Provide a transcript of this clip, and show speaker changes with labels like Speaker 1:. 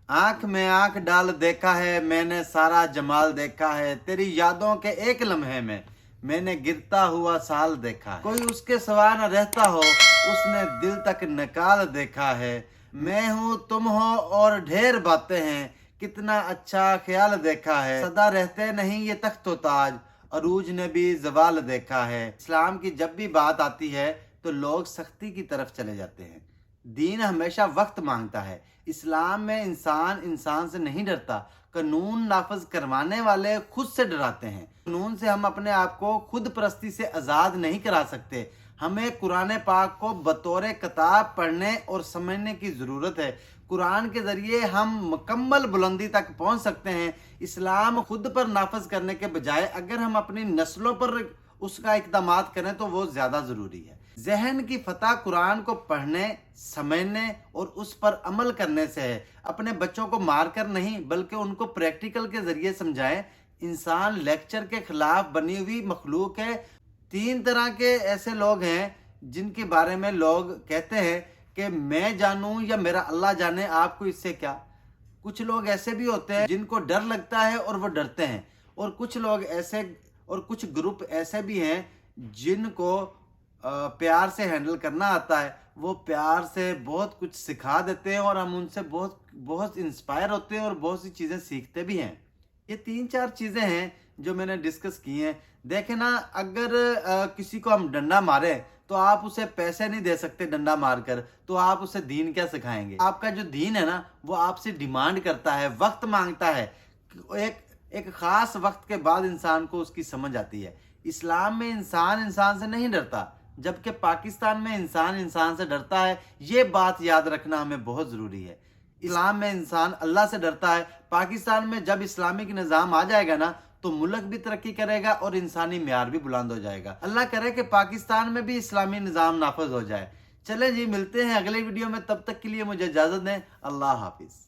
Speaker 1: आंख में आंख डाल देखा है मैंने सारा जमाल देखा है, तेरी यादों के एक लम्हे में मैंने गिरता हुआ साल देखा है। कोई उसके सवा न रहता हो उसने दिल तक निकाल देखा है। मैं हूँ तुम हो और ढेर बातें हैं, कितना अच्छा ख्याल देखा है। सदा रहते नहीं ये तख्त व ताज, अरूज ने भी जवाल देखा है। इस्लाम की जब भी बात आती है तो लोग सख्ती की तरफ चले जाते हैं। दीन हमेशा वक्त मांगता है। इस्लाम में इंसान इंसान से नहीं डरता, कानून नाफज करवाने वाले खुद से डराते हैं। कानून से हम अपने आप को खुद परस्ती से आज़ाद नहीं करा सकते। हमें कुरान पाक को बतौर किताब पढ़ने और समझने की ज़रूरत है। कुरान के ज़रिए हम मुकम्मल बुलंदी तक पहुंच सकते हैं। इस्लाम खुद पर नाफज करने के बजाय अगर हम अपनी नस्लों पर उसका इक़दाम करें तो वो ज़्यादा ज़रूरी है। जहन की फतह कुरान को पढ़ने, समझने और उस पर अमल करने से है। अपने बच्चों को मारकर नहीं बल्कि उनको प्रैक्टिकल के ज़रिए समझाएं। इंसान लेक्चर के खिलाफ बनी हुई मखलूक है। 3 तरह के ऐसे लोग हैं जिनके बारे में लोग कहते हैं कि मैं जानूं या मेरा अल्लाह जाने, आपको इससे क्या। कुछ लोग ऐसे भी होते हैं जिनको डर लगता है और वो डरते हैं, और कुछ लोग ऐसे और कुछ ग्रुप ऐसे भी हैं जिनको प्यार से हैंडल करना आता है। वो प्यार से बहुत कुछ सिखा देते हैं और हम उनसे बहुत बहुत इंस्पायर होते हैं और बहुत सी चीज़ें सीखते भी हैं। ये 3-4 चीज़ें हैं जो मैंने डिस्कस की हैं। देखें ना, अगर किसी को हम डंडा मारे तो आप उसे पैसे नहीं दे सकते डंडा मारकर, तो आप उसे दीन क्या सिखाएंगे। आपका जो दीन है ना वो आपसे डिमांड करता है, वक्त मांगता है। एक एक खास वक्त के बाद इंसान को उसकी समझ आती है। इस्लाम में इंसान इंसान से नहीं डरता, जबकि पाकिस्तान में इंसान इंसान से डरता है। ये बात याद रखना हमें बहुत ज़रूरी है। इस्लाम में इंसान अल्लाह से डरता है। पाकिस्तान में जब इस्लामिक निज़ाम आ जाएगा ना तो मुल्क भी तरक्की करेगा और इंसानी म्यार भी बुलंद हो जाएगा। अल्लाह करे कि पाकिस्तान में भी इस्लामी निज़ाम नाफज हो जाए। चलें जी, मिलते हैं अगले वीडियो में। तब तक के लिए मुझे इजाज़त दें। अल्लाह हाफिज़।